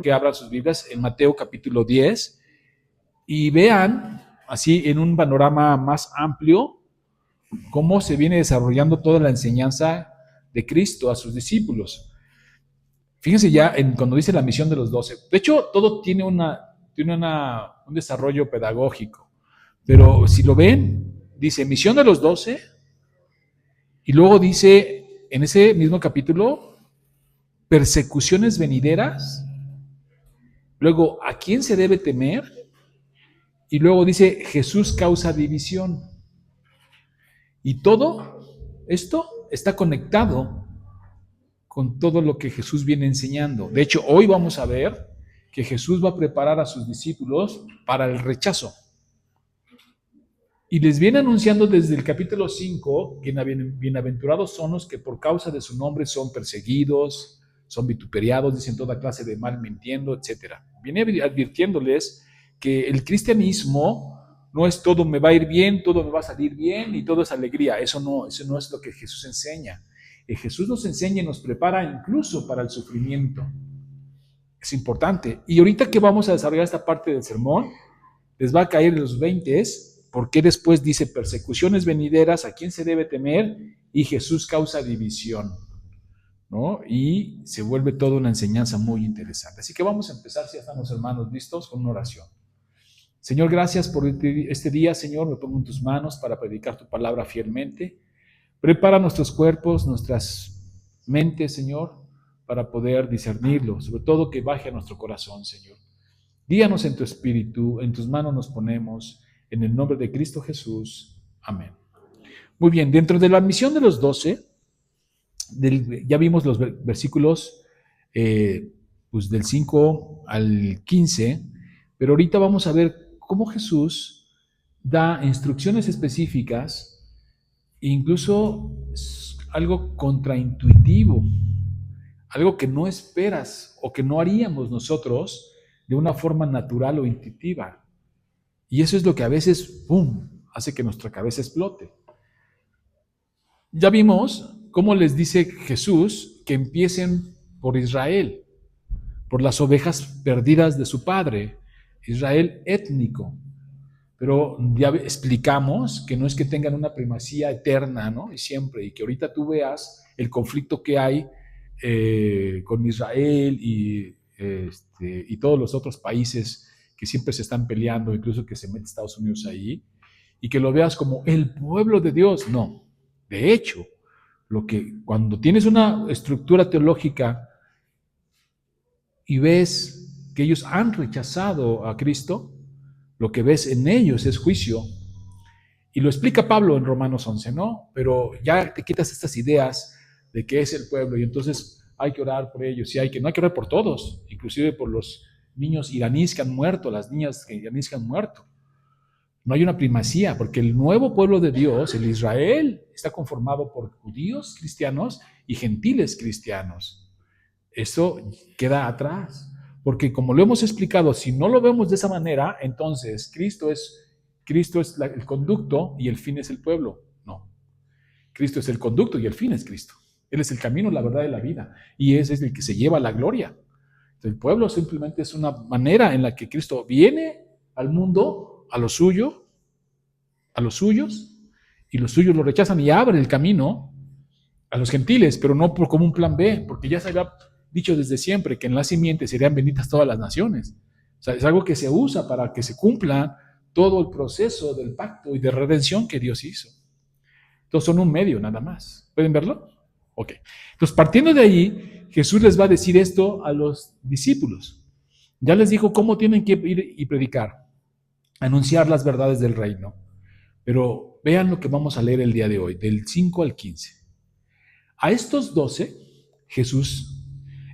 que abran sus Biblias en Mateo capítulo 10 y vean, así en un panorama más amplio, cómo se viene desarrollando toda la enseñanza de Cristo a sus discípulos. Fíjense ya cuando dice la misión de los 12. De hecho, todo tiene un desarrollo pedagógico. Pero si lo ven, dice misión de los 12 y luego dice en ese mismo capítulo persecuciones venideras. Luego, ¿a quién se debe temer? Y luego dice Jesús causa división. Y todo esto está conectado con todo lo que Jesús viene enseñando. De hecho, hoy vamos a ver que Jesús va a preparar a sus discípulos para el rechazo. Y les viene anunciando desde el capítulo 5 que bienaventurados son los que por causa de su nombre son perseguidos, son vituperiados, dicen toda clase de mal mintiendo, etc. Viene advirtiéndoles que el cristianismo no es todo me va a ir bien, todo me va a salir bien y todo es alegría. Eso no es lo que Jesús enseña. Jesús nos enseña y nos prepara incluso para el sufrimiento. Es importante. Y ahorita que vamos a desarrollar esta parte del sermón, les va a caer en los 20, porque después dice persecuciones venideras, ¿a quién se debe temer? Y Jesús causa división, ¿no? Y se vuelve toda una enseñanza muy interesante. Así que vamos a empezar, si ya están los hermanos listos, con una oración. Señor, gracias por este día, Señor, me pongo en tus manos para predicar tu palabra fielmente. Prepara nuestros cuerpos, nuestras mentes, Señor, para poder discernirlo, sobre todo que baje a nuestro corazón, Señor. Guíanos en tu espíritu, en tus manos nos ponemos, en el nombre de Cristo Jesús. Amén. Muy bien, dentro de la misión de los 12, ya vimos los versículos pues del 5 al 15, pero ahorita vamos a ver cómo Jesús da instrucciones específicas, incluso algo contraintuitivo, algo que no esperas o que no haríamos nosotros de una forma natural o intuitiva. Y eso es lo que a veces, ¡pum!, hace que nuestra cabeza explote. Ya vimos cómo les dice Jesús que empiecen por Israel, por las ovejas perdidas de su padre, Israel étnico. Pero ya explicamos que no es que tengan una primacía eterna, ¿no? Y siempre, y que ahorita tú veas el conflicto que hay con Israel y todos los otros países que siempre se están peleando, incluso que se mete Estados Unidos ahí, y que lo veas como el pueblo de Dios. No, de hecho, cuando tienes una estructura teológica y ves que ellos han rechazado a Cristo, lo que ves en ellos es juicio. Y lo explica Pablo en Romanos 11, ¿no? Pero ya te quitas estas ideas de que es el pueblo y entonces hay que orar por ellos. Y no hay que orar por todos, inclusive por los niños iraníes que han muerto, las niñas iraníes que han muerto. No hay una primacía, porque el nuevo pueblo de Dios, el Israel, está conformado por judíos cristianos y gentiles cristianos. Eso queda atrás. Porque como lo hemos explicado, si no lo vemos de esa manera, entonces Cristo es el conducto y el fin es el pueblo. No. Cristo es el conducto y el fin es Cristo. Él es el camino, la verdad y la vida. Y ese es el que se lleva a la gloria. El pueblo simplemente es una manera en la que Cristo viene al mundo, a lo suyo, a los suyos, y los suyos lo rechazan y abre el camino a los gentiles, pero no como un plan B, porque ya se había dicho desde siempre que en la simiente serían benditas todas las naciones. O sea, es algo que se usa para que se cumpla todo el proceso del pacto y de redención que Dios hizo. Entonces son un medio nada más. ¿Pueden verlo? Ok. Entonces, partiendo de ahí, Jesús les va a decir esto a los discípulos. Ya les dijo cómo tienen que ir y predicar, anunciar las verdades del reino. Pero vean lo que vamos a leer el día de hoy, del 5 al 15. A estos 12,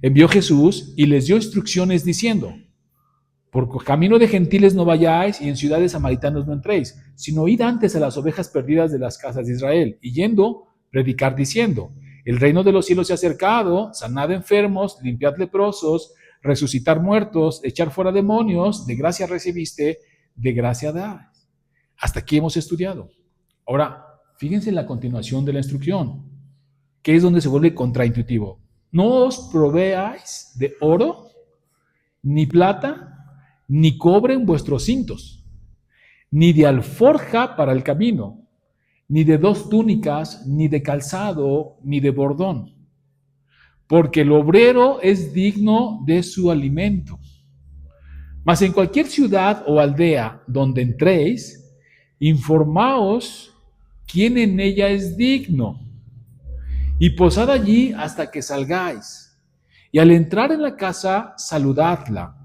envió Jesús y les dio instrucciones diciendo: por camino de gentiles no vayáis y en ciudades samaritanas no entréis, sino id antes a las ovejas perdidas de las casas de Israel, y yendo, predicar diciendo: el reino de los cielos se ha acercado, sanad enfermos, limpiad leprosos, resucitar muertos, echar fuera demonios, de gracia recibiste, de gracia dais. Hasta aquí hemos estudiado. Ahora, fíjense en la continuación de la instrucción, que es donde se vuelve contraintuitivo. No os proveáis de oro, ni plata, ni cobre en vuestros cintos, ni de alforja para el camino, ni de 2 túnicas, ni de calzado, ni de bordón, porque el obrero es digno de su alimento. Mas en cualquier ciudad o aldea donde entréis, informaos quién en ella es digno, y posad allí hasta que salgáis. Y al entrar en la casa, saludadla.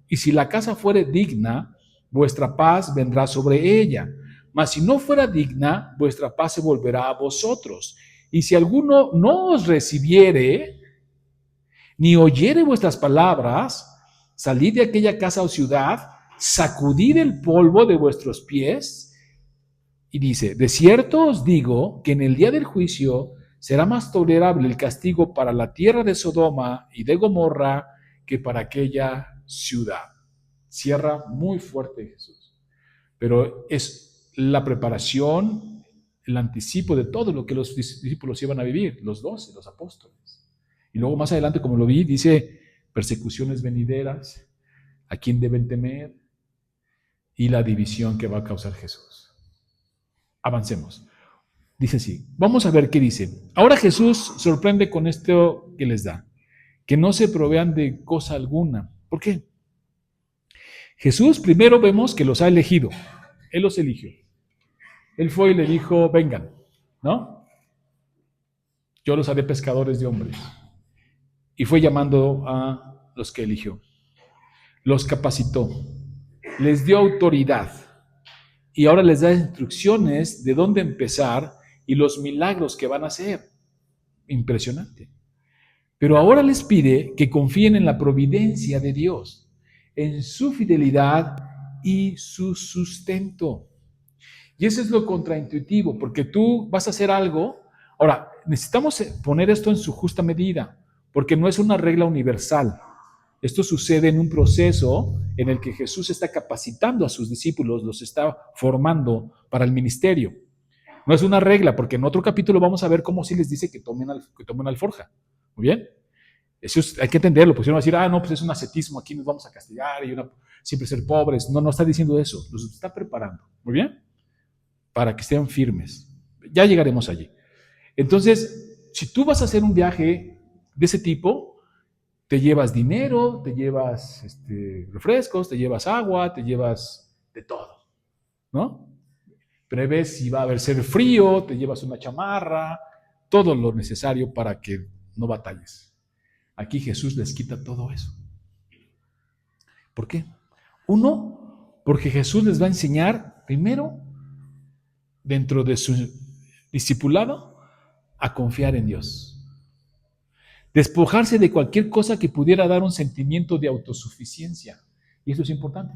Y si la casa fuere digna, vuestra paz vendrá sobre ella. Mas si no fuera digna, vuestra paz se volverá a vosotros. Y si alguno no os recibiere, ni oyere vuestras palabras, salid de aquella casa o ciudad, sacudid el polvo de vuestros pies. Y dice, de cierto os digo que en el día del juicio será más tolerable el castigo para la tierra de Sodoma y de Gomorra que para aquella ciudad. Cierra muy fuerte Jesús. Pero es la preparación, el anticipo de todo lo que los discípulos iban a vivir, los 12, los apóstoles. Y luego más adelante, como lo vi, dice persecuciones venideras, a quién deben temer y la división que va a causar Jesús. Avancemos. Dice así, vamos a ver qué dice. Ahora Jesús sorprende con esto que les da, que no se provean de cosa alguna. ¿Por qué? Jesús primero vemos que los ha elegido. Él los eligió. Él fue y le dijo, vengan, ¿no? Yo los haré pescadores de hombres. Y fue llamando a los que eligió. Los capacitó. Les dio autoridad. Y ahora les da instrucciones de dónde empezar y los milagros que van a hacer. Impresionante. Pero ahora les pide que confíen en la providencia de Dios, en su fidelidad y su sustento. Y eso es lo contraintuitivo, porque tú vas a hacer algo. Ahora, necesitamos poner esto en su justa medida, porque no es una regla universal. Esto sucede en un proceso en el que Jesús está capacitando a sus discípulos, los está formando para el ministerio. No es una regla, porque en otro capítulo vamos a ver cómo sí les dice que tomen alforja. ¿Muy bien? Eso hay que entenderlo, porque si no va a decir, no, pues es un ascetismo, aquí nos vamos a castigar y siempre ser pobres. No, no está diciendo eso, los está preparando. ¿Muy bien? Para que estén firmes. Ya llegaremos allí. Entonces, si tú vas a hacer un viaje de ese tipo, te llevas dinero, te llevas refrescos, te llevas agua, te llevas de todo, ¿no? Prevés si va a haber ser frío, te llevas una chamarra, todo lo necesario para que no batalles. Aquí Jesús les quita todo eso. ¿Por qué? Uno, porque Jesús les va a enseñar primero, dentro de su discipulado, a confiar en Dios. Despojarse de cualquier cosa que pudiera dar un sentimiento de autosuficiencia. Y eso es importante.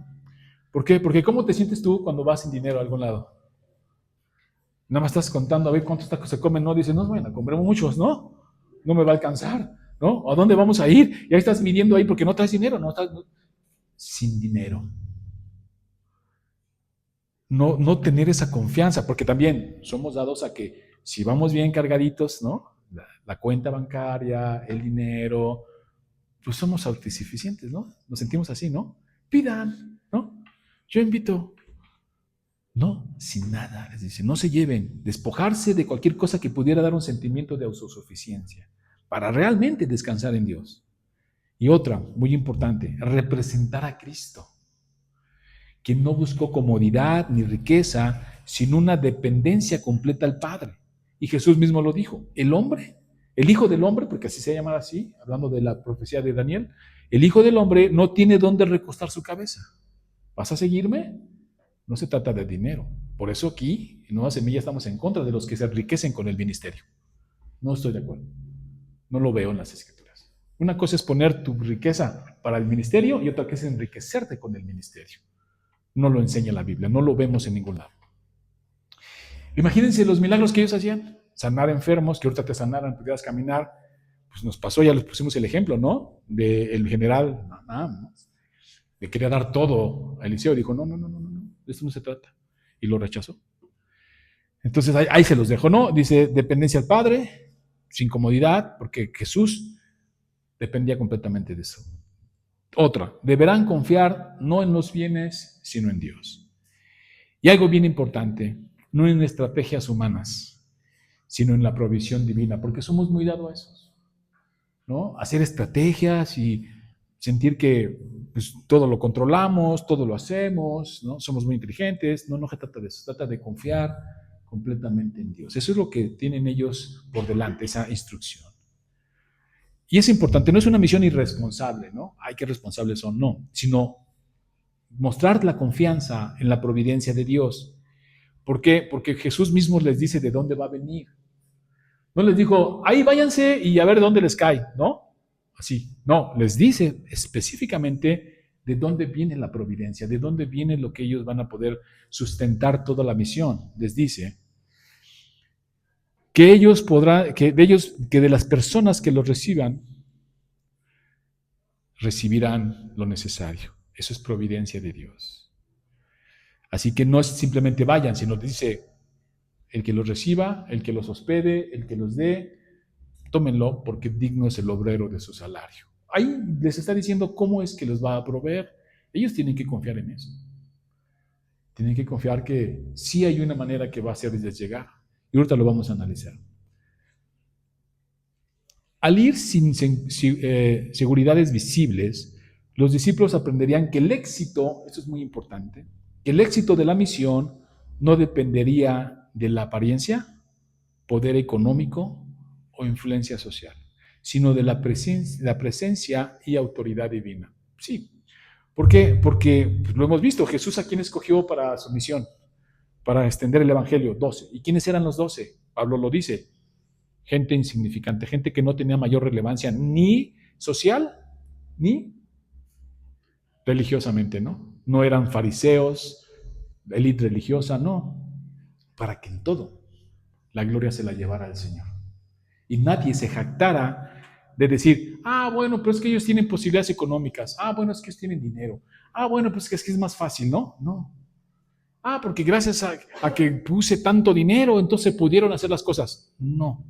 ¿Por qué? Porque ¿cómo te sientes tú cuando vas sin dinero a algún lado? Nada más estás contando a ver cuántos tacos se comen, ¿no? Dices, no, bueno, compremos muchos, ¿no? No me va a alcanzar, ¿no? ¿A dónde vamos a ir? Y ahí estás midiendo ahí porque no traes dinero, no. Sin dinero. No tener esa confianza, porque también somos dados a que si vamos bien cargaditos, ¿no? La cuenta bancaria, el dinero, pues somos autosuficientes, ¿no? Nos sentimos así, ¿no? Pidan, ¿no? Yo invito. No, sin nada, les dice, no se lleven, despojarse de cualquier cosa que pudiera dar un sentimiento de autosuficiencia, para realmente descansar en Dios. Y otra, muy importante, representar a Cristo, quien no buscó comodidad ni riqueza, sino una dependencia completa al Padre. Y Jesús mismo lo dijo, el hombre, el Hijo del Hombre, porque así se llama así, hablando de la profecía de Daniel, el Hijo del Hombre no tiene dónde recostar su cabeza. ¿Vas a seguirme? No se trata de dinero. Por eso aquí, en Nueva Semilla, estamos en contra de los que se enriquecen con el ministerio. No estoy de acuerdo. No lo veo en las Escrituras. Una cosa es poner tu riqueza para el ministerio y otra cosa es enriquecerte con el ministerio. No lo enseña la Biblia, no lo vemos en ningún lado. Imagínense los milagros que ellos hacían. Sanar enfermos, que ahorita te sanaran, pudieras caminar. Pues nos pasó, ya les pusimos el ejemplo, ¿no? Del general, le quería dar todo a Eliseo. Dijo, no, de esto no se trata. Y lo rechazó. Entonces ahí se los dejó, ¿no? Dice, dependencia al Padre, sin comodidad, porque Jesús dependía completamente de eso. Otra, deberán confiar no en los bienes, sino en Dios. Y algo bien importante, no en estrategias humanas, sino en la provisión divina, porque somos muy dados a eso, ¿no? Hacer estrategias y sentir que pues, todo lo controlamos, todo lo hacemos, ¿no? Somos muy inteligentes. No, no se trata de eso, se trata de confiar completamente en Dios. Eso es lo que tienen ellos por delante, esa instrucción. Y es importante, no es una misión irresponsable, ¿no? Hay que responsables son, no, sino mostrar la confianza en la providencia de Dios. ¿Por qué? Porque Jesús mismo les dice de dónde va a venir. No les dijo, ahí váyanse y a ver de dónde les cae, ¿no? Así, no, les dice específicamente de dónde viene la providencia, de dónde viene lo que ellos van a poder sustentar toda la misión. Les dice que ellos podrán, que de las personas que los reciban, recibirán lo necesario. Eso es providencia de Dios. Así que no es simplemente vayan, sino dice, el que los reciba, el que los hospede, el que los dé, tómenlo porque digno es el obrero de su salario. Ahí les está diciendo cómo es que les va a proveer. Ellos tienen que confiar en eso. Tienen que confiar que sí hay una manera que va a hacerles llegar. Y ahorita lo vamos a analizar. Al ir sin seguridades visibles, los discípulos aprenderían que el éxito, esto es muy importante, que el éxito de la misión no dependería de la apariencia, poder económico o influencia social, sino de la presencia y autoridad divina. Sí. ¿Por qué? Porque pues, lo hemos visto, Jesús a quién escogió para su misión, para extender el Evangelio, 12. ¿Y quiénes eran los 12? Pablo lo dice, gente insignificante, gente que no tenía mayor relevancia ni social ni religiosamente, ¿no? No eran fariseos, élite religiosa, no, para que en todo la gloria se la llevara al Señor. Y nadie se jactara de decir, bueno, pero es que ellos tienen posibilidades económicas, bueno, es que ellos tienen dinero, bueno, pues es que es más fácil, ¿no? No. Porque gracias a que puse tanto dinero, entonces pudieron hacer las cosas. No,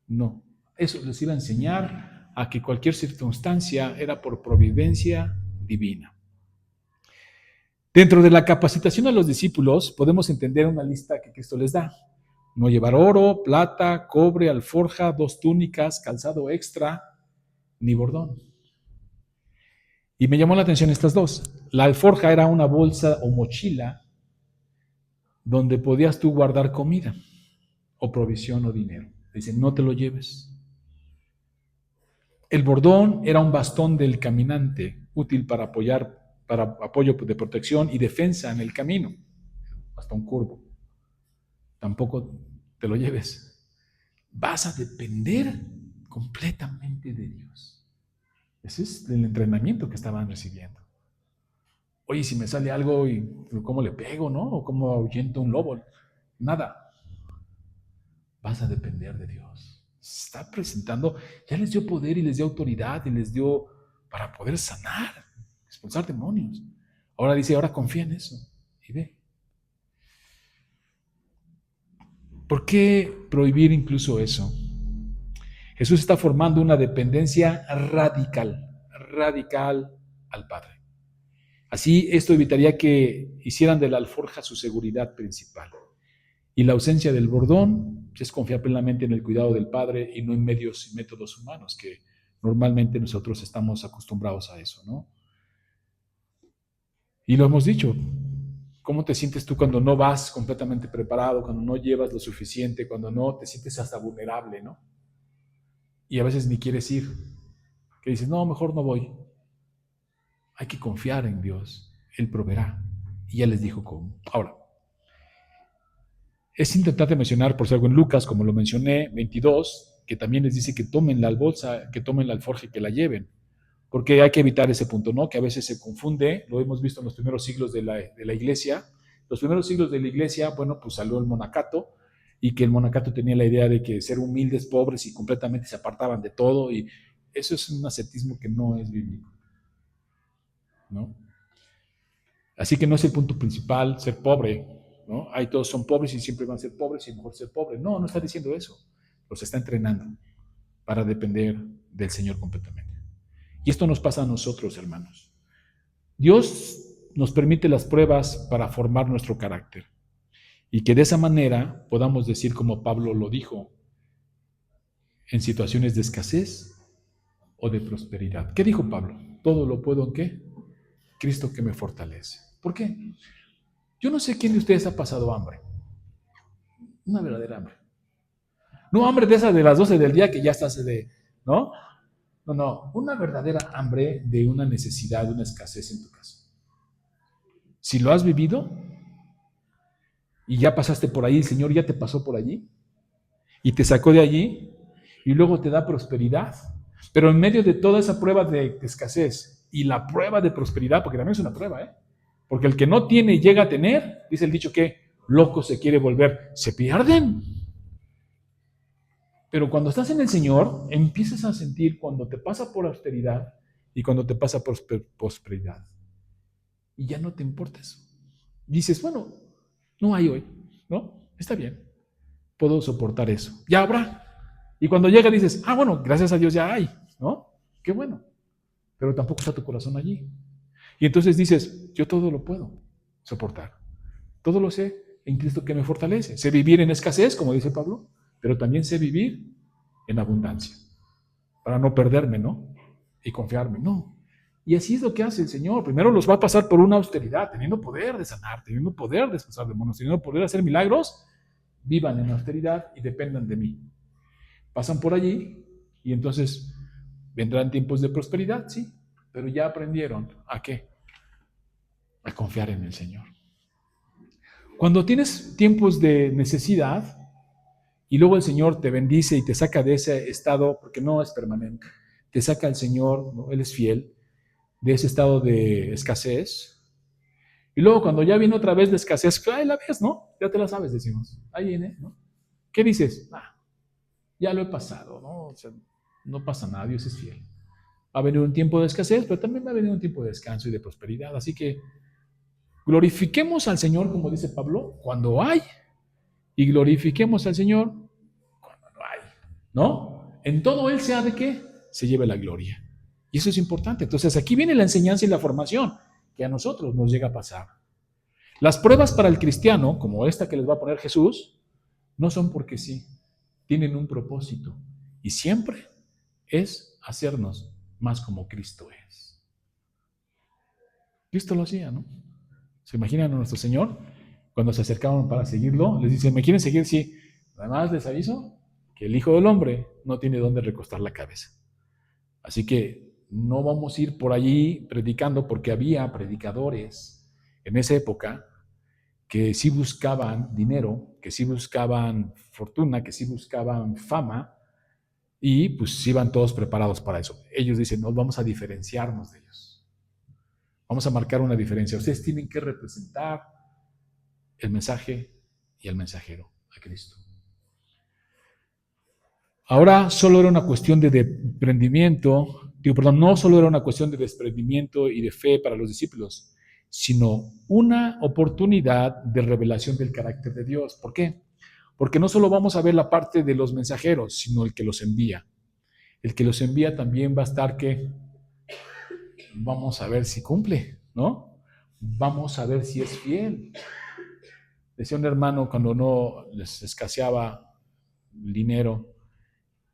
no. Eso les iba a enseñar a que cualquier circunstancia era por providencia divina. Dentro de la capacitación a los discípulos podemos entender una lista que Cristo les da. No llevar oro, plata, cobre, alforja, 2 túnicas, calzado extra, ni bordón. Y me llamó la atención estas dos. La alforja era una bolsa o mochila donde podías tú guardar comida o provisión o dinero. Dicen, no te lo lleves. El bordón era un bastón del caminante, útil para apoyo de protección y defensa en el camino. Bastón curvo. Tampoco te lo lleves. Vas a depender completamente de Dios. Ese es el entrenamiento que estaban recibiendo. Oye, si me sale algo, y ¿cómo le pego, no? O cómo ahuyento un lobo. Nada. Vas a depender de Dios. Se está presentando, ya les dio poder y les dio autoridad y les dio para poder sanar, expulsar demonios. Ahora dice, ahora confía en eso y ve. ¿Por qué prohibir incluso eso? Jesús está formando una dependencia radical al Padre. Así, esto evitaría que hicieran de la alforja su seguridad principal. Y la ausencia del bordón es confiar plenamente en el cuidado del Padre y no en medios y métodos humanos, que normalmente nosotros estamos acostumbrados a eso, ¿no? Y lo hemos dicho, ¿cómo te sientes tú cuando no vas completamente preparado, cuando no llevas lo suficiente, cuando no te sientes hasta vulnerable, ¿no? Y a veces ni quieres ir, que dices, no, mejor no voy. Hay que confiar en Dios, Él proveerá. Y ya les dijo cómo. Ahora, es importante mencionar, por si algo en Lucas, como lo mencioné, 22, que también les dice que tomen la bolsa, que tomen la alforja y que la lleven. Porque hay que evitar ese punto, ¿no? Que a veces se confunde, lo hemos visto en los primeros siglos de la iglesia. Los primeros siglos de la iglesia, bueno, pues salió el monacato, y que el monacato tenía la idea de que ser humildes, pobres y completamente se apartaban de todo, y eso es un ascetismo que no es bíblico, ¿no? Así que no es el punto principal ser pobre, ¿no? Ahí todos son pobres y siempre van a ser pobres y mejor ser pobre. No, no está diciendo eso. Los está entrenando para depender del Señor completamente. Y esto nos pasa a nosotros, hermanos. Dios nos permite las pruebas para formar nuestro carácter y que de esa manera podamos decir como Pablo lo dijo, en situaciones de escasez o de prosperidad. ¿Qué dijo Pablo? Todo lo puedo en ¿qué? Cristo que me fortalece. ¿Por qué? Yo no sé quién de ustedes ha pasado hambre. Una verdadera hambre. No hambre de esa de las 12 del día que ya estás de, ¿no? No, una verdadera hambre de una necesidad, de una escasez en tu casa. Si lo has vivido y ya pasaste por ahí, el Señor ya te pasó por allí y te sacó de allí y luego te da prosperidad. Pero en medio de toda esa prueba de escasez y la prueba de prosperidad, porque también es una prueba, porque el que no tiene y llega a tener, dice el dicho que loco se quiere volver, se pierden. Pero cuando estás en el Señor, empiezas a sentir cuando te pasa por austeridad y cuando te pasa por prosperidad. Y ya no te importa eso. Dices, bueno, no hay hoy, ¿no? Está bien, puedo soportar eso. Ya habrá. Y cuando llega dices, bueno, gracias a Dios ya hay, ¿no? Qué bueno. Pero tampoco está tu corazón allí. Y entonces dices, yo todo lo puedo soportar. Todo lo sé en Cristo que me fortalece. Sé vivir en escasez, como dice Pablo, pero también sé vivir en abundancia. Para no perderme, ¿no? Y confiarme, no. Y así es lo que hace el Señor. Primero los va a pasar por una austeridad, teniendo poder de sanar, teniendo poder de expulsar demonios, teniendo poder de hacer milagros. Vivan en austeridad y dependan de mí. Pasan por allí y entonces vendrán tiempos de prosperidad, sí, pero ya aprendieron ¿a qué? A confiar en el Señor. Cuando tienes tiempos de necesidad y luego el Señor te bendice y te saca de ese estado, porque no es permanente, te saca el Señor, ¿no? Él es fiel, de ese estado de escasez. Y luego cuando ya viene otra vez la escasez, ahí la ves, ¿no? Ya te la sabes, decimos. Ahí viene, ¿no? ¿Qué dices? Ya lo he pasado, ¿no? O sea, no pasa nada, Dios es fiel. Va a venir un tiempo de escasez, pero también va a venir un tiempo de descanso y de prosperidad. Así que glorifiquemos al Señor, como dice Pablo, cuando hay, y glorifiquemos al Señor cuando no hay, ¿no? En todo Él sea de qué se lleve la gloria. Y eso es importante. Entonces aquí viene la enseñanza y la formación que a nosotros nos llega a pasar. Las pruebas para el cristiano, como esta que les va a poner Jesús, no son porque sí, tienen un propósito y siempre es hacernos más como Cristo es. Cristo lo hacía, ¿no? ¿Se imaginan a nuestro Señor? Cuando se acercaban para seguirlo, les dice, ¿me quieren seguir? Sí. Además les aviso que el Hijo del Hombre no tiene dónde recostar la cabeza. Así que no vamos a ir por allí predicando, porque había predicadores en esa época que sí buscaban dinero, que sí buscaban fortuna, que sí buscaban fama, y pues iban todos preparados para eso. Ellos dicen, no, vamos a diferenciarnos de ellos. Vamos a marcar una diferencia. Ustedes tienen que representar el mensaje y el mensajero, a Cristo. Ahora solo era una cuestión de desprendimiento, no solo era una cuestión de desprendimiento y de fe para los discípulos, sino una oportunidad de revelación del carácter de Dios. ¿Por qué? Porque no solo vamos a ver la parte de los mensajeros, sino el que los envía. El que los envía también va a estar que vamos a ver si cumple, ¿no? Vamos a ver si es fiel. Decía un hermano cuando no les escaseaba el dinero,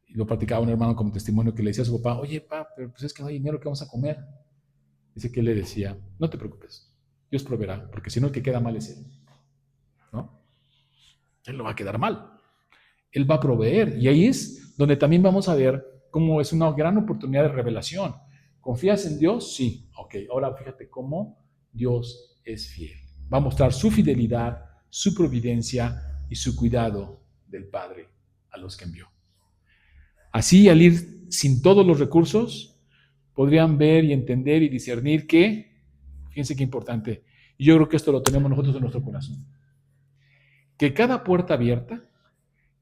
y lo platicaba un hermano como testimonio, que le decía a su papá, oye, papá, pero pues es que no hay dinero, ¿qué vamos a comer? Dice que él le decía, no te preocupes, Dios proveerá, porque si no el que queda mal es él, ¿no? Él no va a quedar mal, él va a proveer, y ahí es donde también vamos a ver cómo es una gran oportunidad de revelación. ¿Confías en Dios? Sí. Ok, ahora fíjate cómo Dios es fiel. Va a mostrar su fidelidad, su providencia y su cuidado del Padre a los que envió. Así, al ir sin todos los recursos, podrían ver y entender y discernir que, fíjense qué importante, y yo creo que esto lo tenemos nosotros en nuestro corazón, que cada puerta abierta,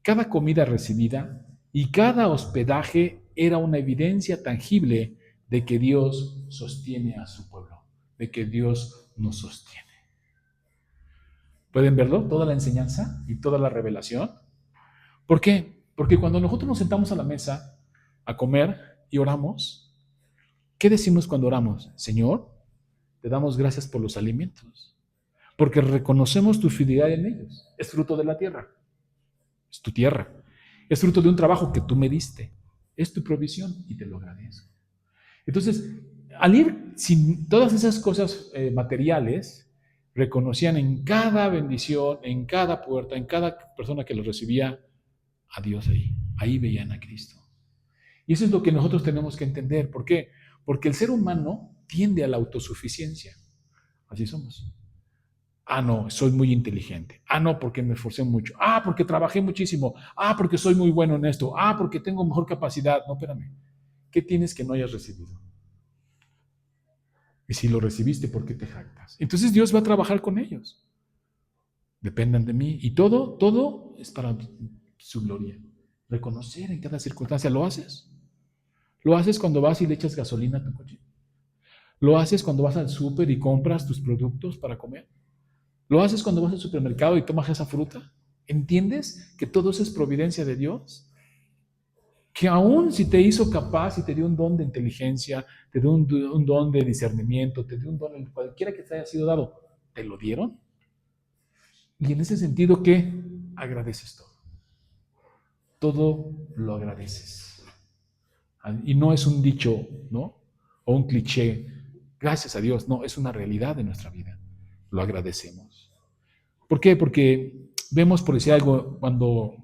cada comida recibida y cada hospedaje era una evidencia tangible de que Dios sostiene a su pueblo, de que Dios nos sostiene. ¿Pueden verlo? Toda la enseñanza y toda la revelación. ¿Por qué? Porque cuando nosotros nos sentamos a la mesa a comer y oramos, ¿Qué decimos cuando oramos? Señor, te damos gracias por los alimentos, porque reconocemos tu fidelidad en ellos. Es fruto de la tierra, es tu tierra, es fruto de un trabajo que tú me diste, es tu provisión y te lo agradezco. Entonces, al ir sin todas esas cosas materiales, reconocían en cada bendición, en cada puerta, en cada persona que los recibía, a Dios ahí. Ahí veían a Cristo. Y eso es lo que nosotros tenemos que entender. ¿Por qué? Porque el ser humano tiende a la autosuficiencia. Así somos. Ah, no, soy muy inteligente. Ah, no, porque me esforcé mucho. Ah, porque trabajé muchísimo. Ah, porque soy muy bueno en esto. Ah, porque tengo mejor capacidad. No, espérame. ¿Qué tienes que no hayas recibido? Y si lo recibiste, ¿por qué te jactas? Entonces Dios va a trabajar con ellos. Dependan de mí. Y todo es para su gloria. Reconocer en cada circunstancia. ¿Lo haces? ¿Lo haces cuando vas y le echas gasolina a tu coche? ¿Lo haces cuando vas al súper y compras tus productos para comer? ¿Lo haces cuando vas al supermercado y tomas esa fruta? ¿Entiendes que todo eso es providencia de Dios? Que aún si te hizo capaz y te dio un don de inteligencia, te dio un don de discernimiento, te dio un don, cualquiera que te haya sido dado, ¿te lo dieron? Y en ese sentido, ¿qué? Agradeces todo. Todo lo agradeces. Y no es un dicho, ¿no? O un cliché. Gracias a Dios. No, es una realidad de nuestra vida. Lo agradecemos. ¿Por qué? Porque vemos, por decir algo, cuando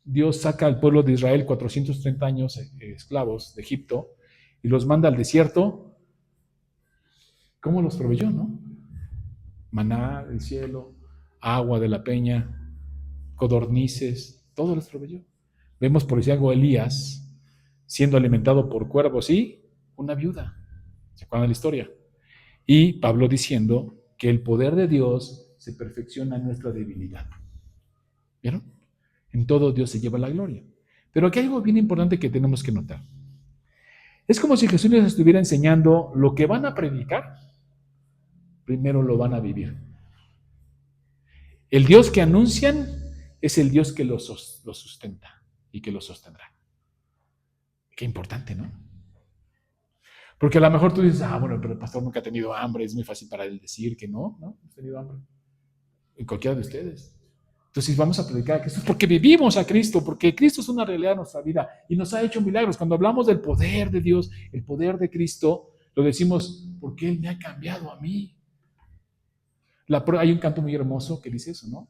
Dios saca al pueblo de Israel 430 años esclavos de Egipto y los manda al desierto, ¿cómo los proveyó, no? Maná del cielo, agua de la peña, codornices, todo les proveyó. Vemos, por decir algo, Elías siendo alimentado por cuervos y una viuda. ¿Se acuerdan de la historia? Y Pablo diciendo que el poder de Dios se perfecciona en nuestra debilidad. ¿Vieron? En todo Dios se lleva la gloria. Pero aquí hay algo bien importante que tenemos que notar. Es como si Jesús les estuviera enseñando lo que van a predicar, primero lo van a vivir. El Dios que anuncian es el Dios que los sustenta y que los sostendrá. Qué importante, ¿no? Porque a lo mejor tú dices, bueno, pero el pastor nunca ha tenido hambre, es muy fácil para él decir que no, no ha tenido hambre. En cualquiera de ustedes. Entonces vamos a predicar a Cristo porque vivimos a Cristo, porque Cristo es una realidad de nuestra vida y nos ha hecho milagros. Cuando hablamos del poder de Dios, el poder de Cristo, lo decimos porque Él me ha cambiado a mí. Hay un canto muy hermoso que dice eso, ¿no?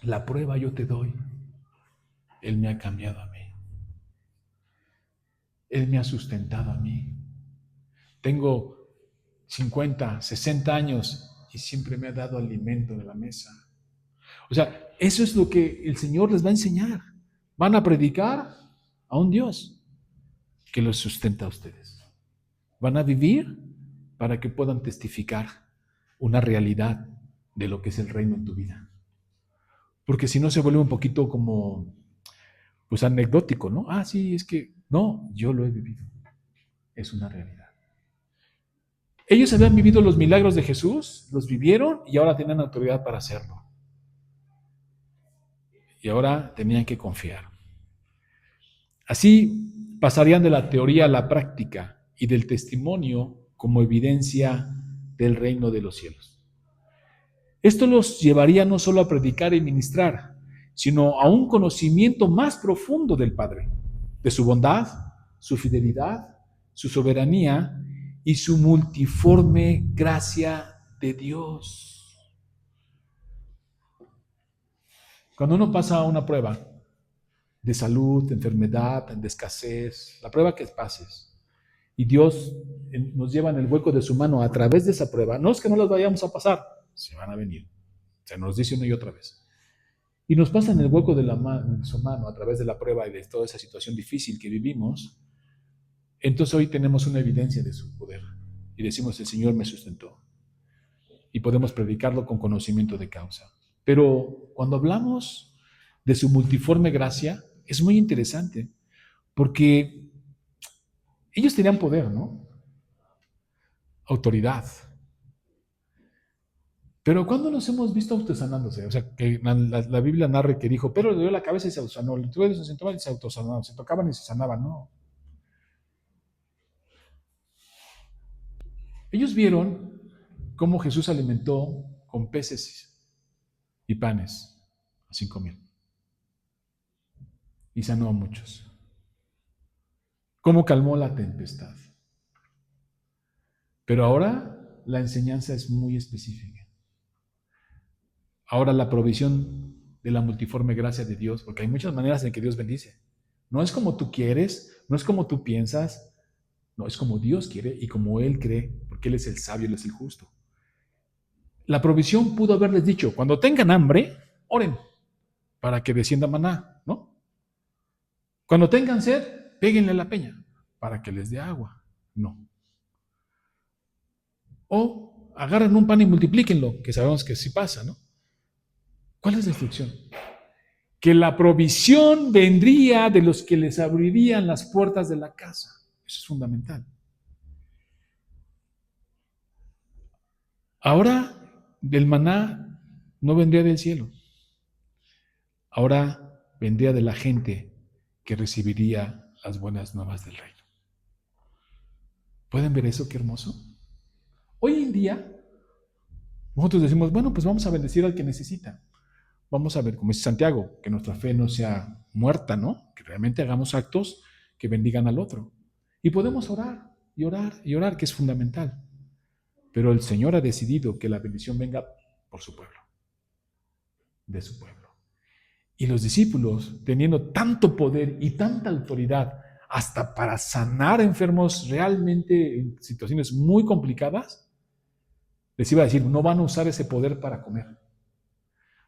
La prueba yo te doy. Él me ha cambiado a mí. Él me ha sustentado a mí. Tengo 50, 60 años y siempre me ha dado alimento de la mesa. O sea, eso es lo que el Señor les va a enseñar. Van a predicar a un Dios que los sustenta a ustedes. Van a vivir para que puedan testificar una realidad de lo que es el reino en tu vida. Porque si no se vuelve un poquito como, pues anecdótico, ¿no? Sí, es que, no, yo lo he vivido. Es una realidad. Ellos habían vivido los milagros de Jesús, los vivieron y ahora tenían autoridad para hacerlo. Y ahora tenían que confiar. Así pasarían de la teoría a la práctica y del testimonio como evidencia del reino de los cielos. Esto los llevaría no solo a predicar y ministrar, sino a un conocimiento más profundo del Padre, de su bondad, su fidelidad, su soberanía y su multiforme gracia de Dios. Cuando uno pasa una prueba de salud, de enfermedad, de escasez, la prueba que pases, y Dios nos lleva en el hueco de su mano a través de esa prueba, no es que no las vayamos a pasar, se van a venir, se nos dice una y otra vez, y nos pasa en el hueco de su mano a través de la prueba y de toda esa situación difícil que vivimos, entonces hoy tenemos una evidencia de su poder, y decimos, el Señor me sustentó, y podemos predicarlo con conocimiento de causa. Pero cuando hablamos de su multiforme gracia, es muy interesante, porque ellos tenían poder, ¿no? Autoridad. Pero ¿cuándo nos hemos visto autosanándose? O sea, que la Biblia narra que dijo, pero le dio la cabeza y se autosanó, le dio se sentaban y se autosanaban, se tocaban y se sanaban, no. Ellos vieron cómo Jesús alimentó con peces y panes a 5,000 y sanó a muchos. Cómo calmó la tempestad. Pero ahora la enseñanza es muy específica. Ahora la provisión de la multiforme gracia de Dios, porque hay muchas maneras en que Dios bendice. No es como tú quieres, no es como tú piensas, no, es como Dios quiere y como Él cree, porque Él es el sabio, Él es el justo. La provisión pudo haberles dicho, cuando tengan hambre, oren para que descienda maná, ¿no? Cuando tengan sed, péguenle la peña para que les dé agua, no. O agarren un pan y multiplíquenlo, que sabemos que sí pasa, ¿no? ¿Cuál es la instrucción? Que la provisión vendría de los que les abrirían las puertas de la casa. Eso es fundamental. Ahora, del maná no vendría del cielo. Ahora vendría de la gente que recibiría las buenas nuevas del reino. ¿Pueden ver eso? Qué hermoso. Hoy en día, nosotros decimos, bueno, pues vamos a bendecir al que necesita. Vamos a ver, como dice Santiago, que nuestra fe no sea muerta, ¿no? Que realmente hagamos actos que bendigan al otro. Y podemos orar y orar y orar, que es fundamental. Pero el Señor ha decidido que la bendición venga por su pueblo, de su pueblo. Y los discípulos, teniendo tanto poder y tanta autoridad, hasta para sanar enfermos realmente en situaciones muy complicadas, les iba a decir, no van a usar ese poder para comer.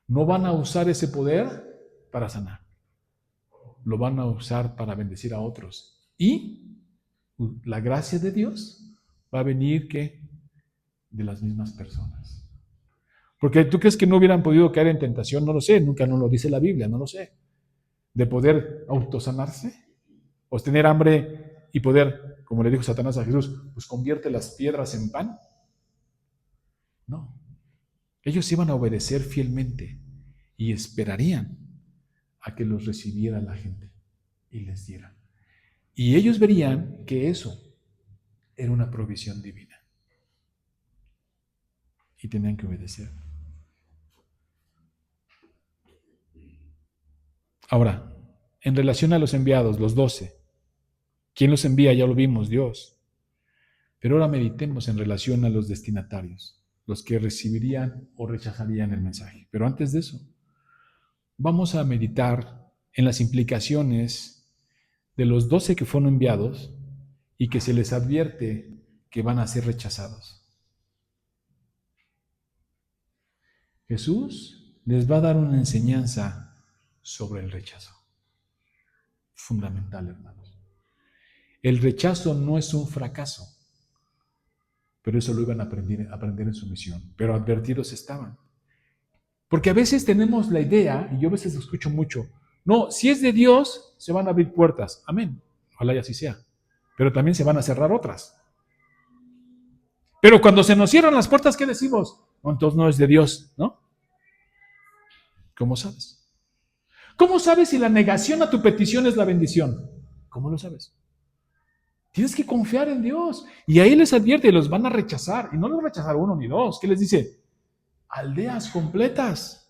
No van a usar ese poder para sanar. Lo van a usar para bendecir a otros. Y la gracia de Dios va a venir, ¿qué? De las mismas personas. Porque tú crees que no hubieran podido caer en tentación, no lo sé, nunca nos lo dice la Biblia, no lo sé. De poder autosanarse, o tener hambre y poder, como le dijo Satanás a Jesús, pues convierte las piedras en pan. No. Ellos iban a obedecer fielmente y esperarían a que los recibiera la gente y les diera. Y ellos verían que eso era una provisión divina. Y tenían que obedecer. Ahora, en relación a los enviados, los 12, ¿quién los envía? Ya lo vimos, Dios. Pero ahora meditemos en relación a los destinatarios, los que recibirían o rechazarían el mensaje. Pero antes de eso, vamos a meditar en las implicaciones de los 12 que fueron enviados y que se les advierte que van a ser rechazados. Jesús les va a dar una enseñanza sobre el rechazo. Fundamental, hermanos. El rechazo no es un fracaso, pero eso lo iban a aprender en su misión. Pero advertidos estaban. Porque a veces tenemos la idea, y yo a veces lo escucho mucho, no, si es de Dios, se van a abrir puertas. Amén. Ojalá y así sea. Pero también se van a cerrar otras. Pero cuando se nos cierran las puertas, ¿qué decimos? No, entonces no es de Dios, ¿no? ¿Cómo sabes? ¿Cómo sabes si la negación a tu petición es la bendición? ¿Cómo lo sabes? Tienes que confiar en Dios. Y ahí les advierte, los van a rechazar. Y no los rechazar uno ni dos. ¿Qué les dice? Aldeas completas.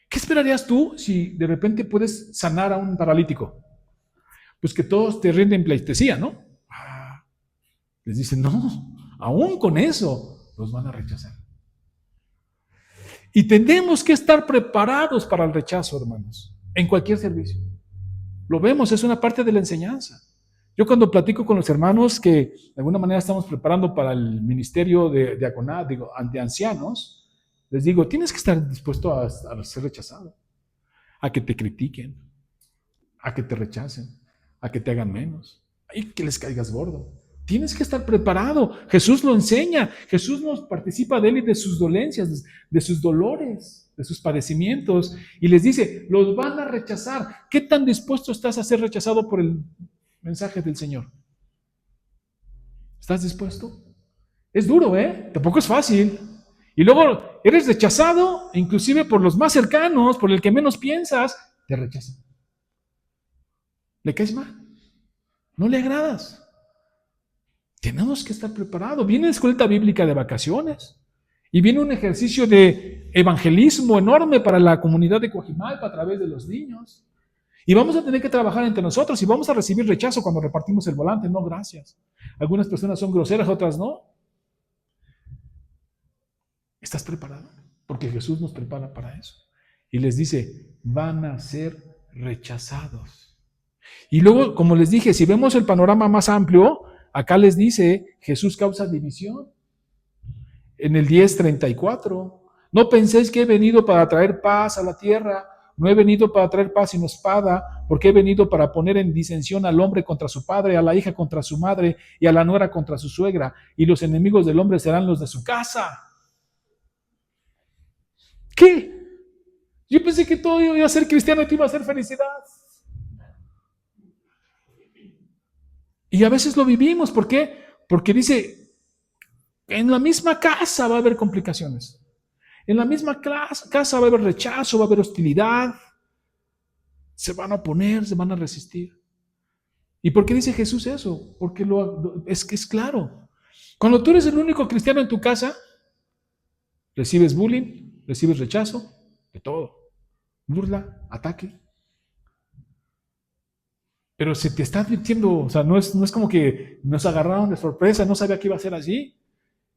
¿Qué esperarías tú si de repente puedes sanar a un paralítico? Pues que todos te rinden pleitesía, ¿no? Les dicen, no, aún con eso los van a rechazar. Y tenemos que estar preparados para el rechazo, hermanos, en cualquier servicio. Lo vemos, es una parte de la enseñanza. Yo cuando platico con los hermanos que de alguna manera estamos preparando para el ministerio de diaconado, de ancianos, les digo, tienes que estar dispuesto a ser rechazado, a que te critiquen, a que te rechacen, a que te hagan menos, y que les caigas gordo. Tienes que estar preparado. Jesús lo enseña. Jesús nos participa de él y de sus dolencias, de sus dolores, de sus padecimientos. Y les dice, los van a rechazar. ¿Qué tan dispuesto estás a ser rechazado por el mensaje del Señor? ¿Estás dispuesto? Es duro, ¿eh? Tampoco es fácil. Y luego eres rechazado, inclusive por los más cercanos, por el que menos piensas, te rechazan. ¿Le caes mal? No le agradas. Tenemos que estar preparados. Viene la escuela bíblica de vacaciones y viene un ejercicio de evangelismo enorme para la comunidad de Coajimalpa a través de los niños. Y vamos a tener que trabajar entre nosotros y vamos a recibir rechazo cuando repartimos el volante. No, gracias. Algunas personas son groseras, otras no. ¿Estás preparado? Porque Jesús nos prepara para eso. Y les dice, van a ser rechazados. Y luego, como les dije, si vemos el panorama más amplio, acá les dice, Jesús causa división. En el 10:34, no penséis que he venido para traer paz a la tierra. No he venido para traer paz sino espada, porque he venido para poner en disensión al hombre contra su padre, a la hija contra su madre y a la nuera contra su suegra, y los enemigos del hombre serán los de su casa. ¿Qué? Yo pensé que todo iba a ser cristiano y te iba a hacer felicidad. Y a veces lo vivimos. ¿Por qué? Porque dice, en la misma casa va a haber complicaciones. En la misma casa va a haber rechazo, va a haber hostilidad. Se van a oponer, se van a resistir. ¿Y por qué dice Jesús eso? Porque es que es claro. Cuando tú eres el único cristiano en tu casa, recibes bullying, recibes rechazo, de todo. Burla, ataque. Pero se te está advirtiendo, o sea, no es como que nos agarraron de sorpresa, no sabía que iba a ser así.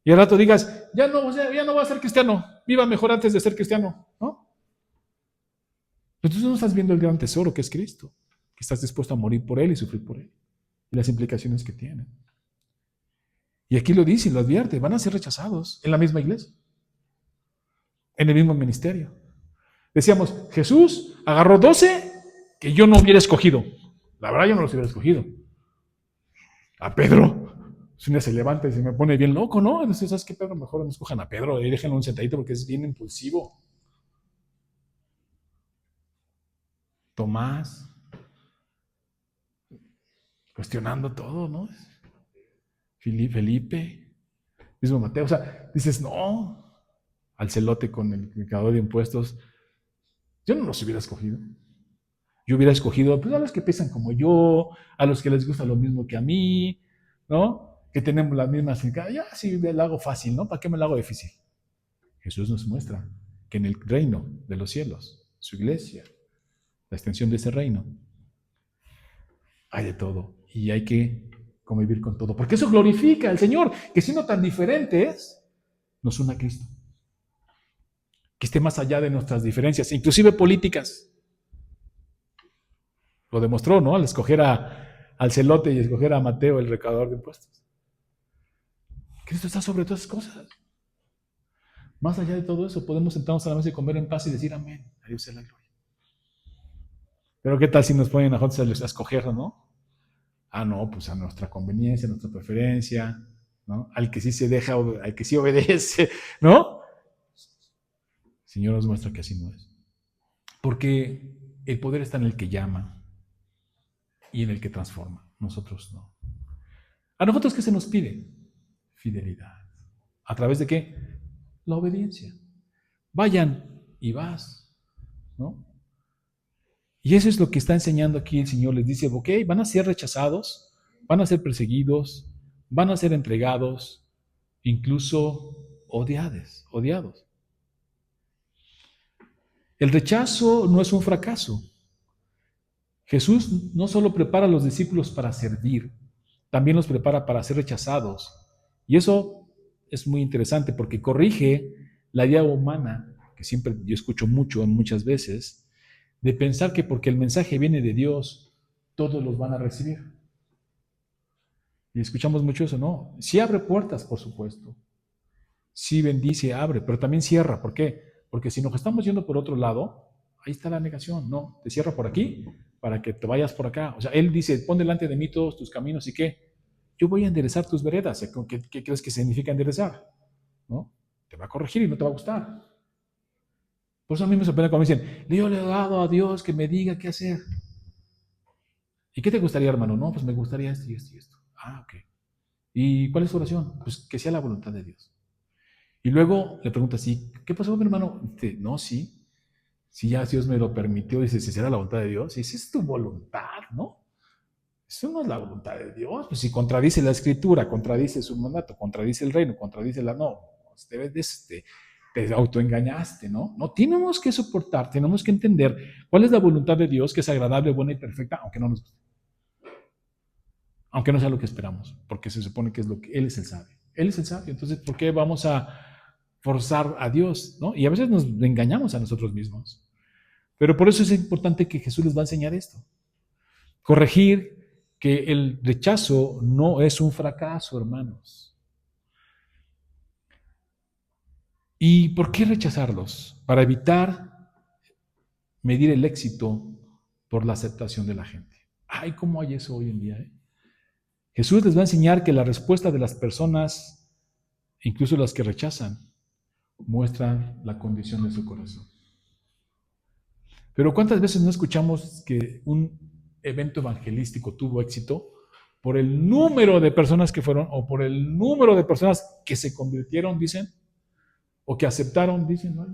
Y al rato digas, ya no voy a ser cristiano, viva mejor antes de ser cristiano, ¿no? Pero tú no estás viendo el gran tesoro que es Cristo, que estás dispuesto a morir por Él y sufrir por Él, y las implicaciones que tiene. Y aquí lo dice y lo advierte, van a ser rechazados en la misma iglesia, en el mismo ministerio. Decíamos, Jesús agarró 12 que yo no hubiera escogido. La verdad yo no los hubiera escogido. A Pedro, si un día se levanta y se me pone bien loco, ¿no? Entonces, ¿sabes qué, Pedro? Mejor no escojan a Pedro y déjenlo un sentadito porque es bien impulsivo. Tomás, cuestionando todo, ¿no? Felipe, mismo Mateo, o sea, dices, no, al celote con el recaudador de impuestos, yo no los hubiera escogido. Yo hubiera escogido pues, a los que piensan como yo, a los que les gusta lo mismo que a mí, ¿no? Que tenemos las mismas, ya sí, lo hago fácil, ¿no? ¿Para qué me lo hago difícil? Jesús nos muestra que en el reino de los cielos, su iglesia, la extensión de ese reino, hay de todo y hay que convivir con todo, porque eso glorifica al Señor, que siendo tan diferentes, nos une a Cristo, que esté más allá de nuestras diferencias, inclusive políticas. Lo demostró, ¿no? Al escoger al celote y escoger a Mateo, el recaudador de impuestos. Cristo está sobre todas esas cosas. Más allá de todo eso, podemos sentarnos a la mesa y comer en paz y decir amén. A Dios sea la gloria. Pero ¿qué tal si nos ponen a nosotros a escoger, ¿no? Ah, no, pues a nuestra conveniencia, a nuestra preferencia, ¿no? Al que sí se deja, al que sí obedece, ¿no? El Señor nos muestra que así no es. Porque el poder está en el que llama y en el que transforma. Nosotros no. ¿A nosotros qué se nos pide? Fidelidad. ¿A través de qué? La obediencia. Vayan y vas, ¿no? Y eso es lo que está enseñando aquí el Señor. Les dice, ok, van a ser rechazados, van a ser perseguidos, van a ser entregados, incluso odiados. El rechazo no es un fracaso. Jesús no solo prepara a los discípulos para servir, también los prepara para ser rechazados. Y eso es muy interesante porque corrige la idea humana, que siempre yo escucho muchas veces, de pensar que porque el mensaje viene de Dios, todos los van a recibir. Y escuchamos mucho eso, ¿no? Sí abre puertas, por supuesto. Sí bendice, abre, pero también cierra. ¿Por qué? Porque si nos estamos yendo por otro lado, ahí está la negación. No, te cierra por aquí para que te vayas por acá. O sea, Él dice, pon delante de mí todos tus caminos y ¿qué? Yo voy a enderezar tus veredas. ¿Qué crees que significa enderezar? ¿No? Te va a corregir y no te va a gustar. Por eso a mí me sorprende cuando me dicen, yo le he dado a Dios que me diga qué hacer. ¿Y qué te gustaría, hermano? No, pues me gustaría esto y esto y esto. Ah, ok. ¿Y cuál es tu oración? Pues que sea la voluntad de Dios. Y luego le pregunta así, ¿qué pasó, mi hermano? Dice, no, sí. Si ya Dios me lo permitió, dice, si será la voluntad de Dios. Y si es tu voluntad, ¿no? Eso no es la voluntad de Dios. Pues si contradice la escritura, contradice su mandato, contradice el reino, contradice la no, te autoengañaste, ¿no? No tenemos que soportar, tenemos que entender cuál es la voluntad de Dios, que es agradable, buena y perfecta, aunque no nos guste, aunque no sea lo que esperamos, porque se supone que es lo que Él es el sabio. Él es el sabio, entonces, ¿por qué vamos a forzar a Dios, ¿no? Y a veces nos engañamos a nosotros mismos. Pero por eso es importante que Jesús les va a enseñar esto. Corregir que el rechazo no es un fracaso, hermanos. ¿Y por qué rechazarlos? Para evitar medir el éxito por la aceptación de la gente. Ay, ¿cómo hay eso hoy en día? Jesús les va a enseñar que la respuesta de las personas, incluso las que rechazan, muestran la condición de su corazón. Pero ¿cuántas veces no escuchamos que un evento evangelístico tuvo éxito por el número de personas que fueron o por el número de personas que se convirtieron, dicen, o que aceptaron, dicen, ¿no?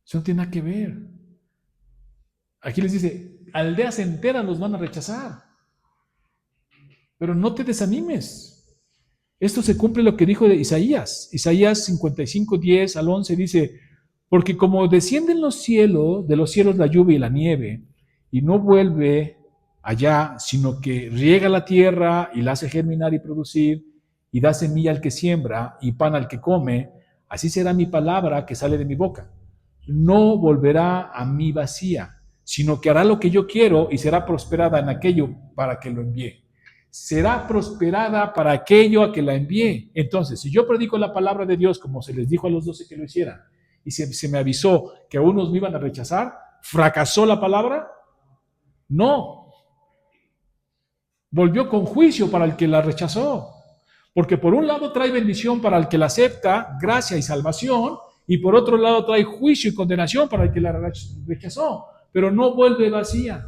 Eso no tiene nada que ver. Aquí les dice, aldeas enteras los van a rechazar. Pero no te desanimes. Esto se cumple lo que dijo de Isaías. Isaías 55, 10 al 11 dice, porque como descienden los cielos, de los cielos la lluvia y la nieve, y no vuelve allá, sino que riega la tierra y la hace germinar y producir, y da semilla al que siembra y pan al que come, así será mi palabra que sale de mi boca. No volverá a mí vacía, sino que hará lo que yo quiero y será prosperada en aquello para que lo envíe. Será prosperada para aquello a que la envié. Entonces, si yo predico la palabra de Dios como se les dijo a los 12 que lo hicieran, y se me avisó que a unos me iban a rechazar, ¿fracasó la palabra? No. Volvió con juicio para el que la rechazó. Porque por un lado trae bendición para el que la acepta, gracia y salvación, y por otro lado trae juicio y condenación para el que la rechazó, pero no vuelve vacía.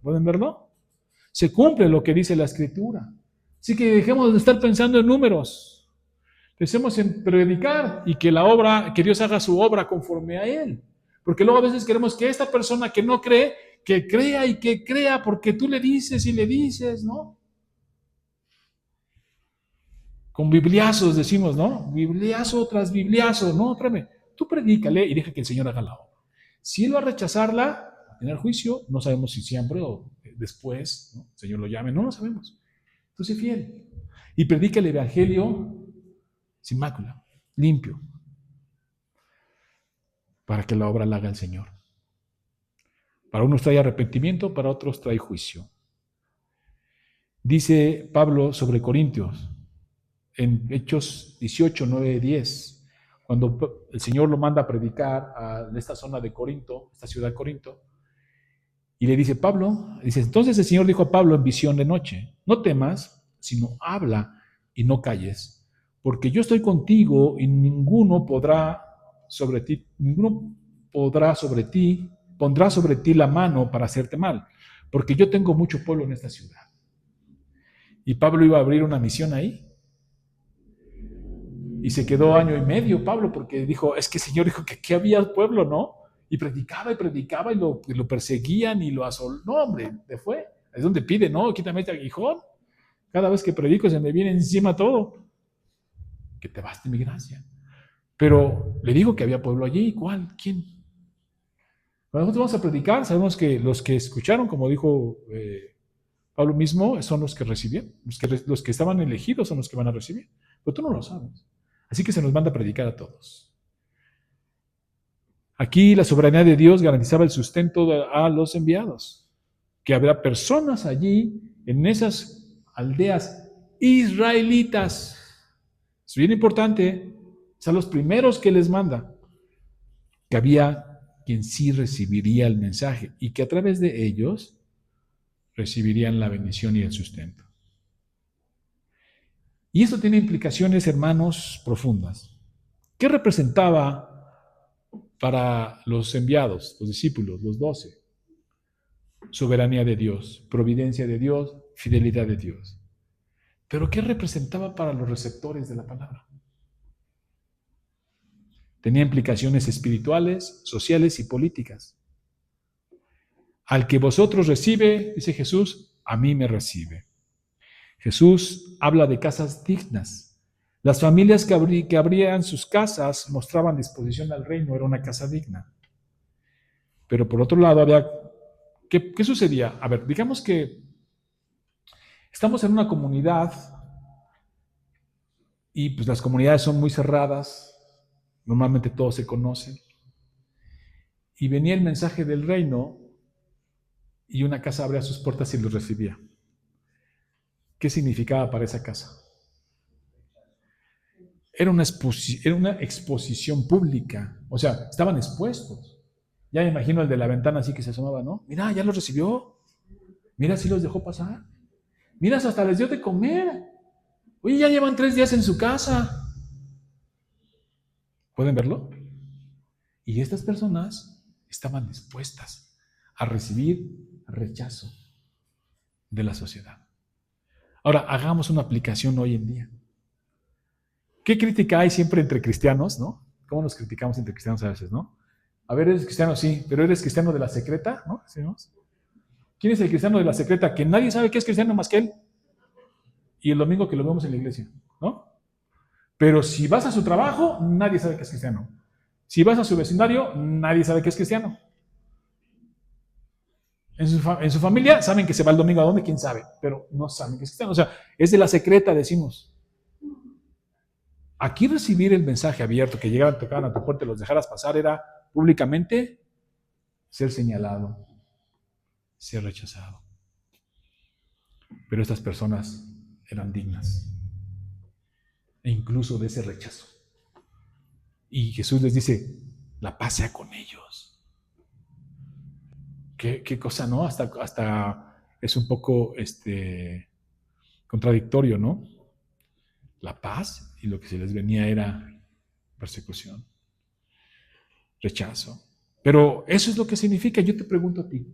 ¿Pueden verlo? Se cumple lo que dice la Escritura. Así que dejemos de estar pensando en números. Pensemos en predicar y que la obra, que Dios haga su obra conforme a Él. Porque luego a veces queremos que esta persona que no cree, que crea y que crea porque tú le dices y le dices, ¿no? Con bibliazos decimos, ¿no? Bibliazo tras bibliazo, no, tráeme. Tú predícale y deja que el Señor haga la obra. Si Él va a rechazarla, va a tener juicio, no sabemos si siempre o después, ¿no? El Señor lo llame, no lo sabemos. Entonces, fiel. Y predica el Evangelio sin mácula, limpio, para que la obra la haga el Señor. Para unos trae arrepentimiento, para otros trae juicio. Dice Pablo sobre Corintios, en Hechos 18, 9, 10, cuando el Señor lo manda a predicar a esta zona de Corinto, esta ciudad de Corinto, y le dice Pablo, dice, entonces el Señor dijo a Pablo en visión de noche, no temas, sino habla y no calles, porque yo estoy contigo y pondrá sobre ti, pondrá sobre ti la mano para hacerte mal, porque yo tengo mucho pueblo en esta ciudad. Y Pablo iba a abrir una misión ahí. Y se quedó año y medio Pablo, porque dijo, es que el Señor dijo que había pueblo, ¿no? Y predicaba y lo perseguían y lo asolaron. No, hombre, le fue. Es donde pide, no, quítame este aguijón. Cada vez que predico se me viene encima todo. Que te baste mi gracia. Pero le digo que había pueblo allí. ¿Cuál? ¿Quién? Cuando nosotros vamos a predicar, sabemos que los que escucharon, como dijo Pablo mismo, son los que recibieron. Los que estaban elegidos son los que van a recibir. Pero tú no lo sabes. Así que se nos manda a predicar a todos. Aquí la soberanía de Dios garantizaba el sustento a los enviados, que habrá personas allí en esas aldeas israelitas. Es bien importante, son los primeros que les manda, que había quien sí recibiría el mensaje y que a través de ellos recibirían la bendición y el sustento. Y esto tiene implicaciones, hermanos, profundas. ¿Qué representaba para los enviados, los discípulos, los 12? Soberanía de Dios, providencia de Dios, fidelidad de Dios. ¿Pero qué representaba para los receptores de la palabra? Tenía implicaciones espirituales, sociales y políticas. Al que vosotros recibe, dice Jesús, a mí me recibe. Jesús habla de casas dignas. Las familias que abrían sus casas mostraban disposición al reino, era una casa digna. Pero por otro lado, ¿qué sucedía? A ver, digamos que estamos en una comunidad y pues las comunidades son muy cerradas, normalmente todos se conocen, y venía el mensaje del reino y una casa abría sus puertas y los recibía. ¿Qué significaba para esa casa? Era una exposición pública, o sea, estaban expuestos. Ya me imagino el de la ventana así que se asomaba, ¿no? Mira, ya los recibió, mira si los dejó pasar, mira, hasta les dio de comer. Oye, ya llevan 3 días en su casa. ¿Pueden verlo? Y estas personas estaban dispuestas a recibir rechazo de la sociedad. Ahora, hagamos una aplicación hoy en día. ¿Qué crítica hay siempre entre cristianos, no? ¿Cómo nos criticamos entre cristianos a veces, no? A ver, eres cristiano, sí, pero eres cristiano de la secreta, ¿no? ¿Decimos? ¿Quién es el cristiano de la secreta? Que nadie sabe que es cristiano más que él. Y el domingo que lo vemos en la iglesia, ¿no? Pero si vas a su trabajo, nadie sabe que es cristiano. Si vas a su vecindario, nadie sabe que es cristiano. En su familia saben que se va el domingo a dónde, quién sabe, pero no saben que es cristiano. O sea, es de la secreta, decimos. Aquí recibir el mensaje abierto, que llegaran, tocaran a tu puerta y los dejaras pasar, era públicamente ser señalado, ser rechazado. Pero estas personas eran dignas, e incluso de ese rechazo. Y Jesús les dice, la paz sea con ellos. ¿Qué cosa, no? Hasta es un poco contradictorio, ¿no? La paz, y lo que se les venía era persecución, rechazo. Pero eso es lo que significa. Yo te pregunto a ti,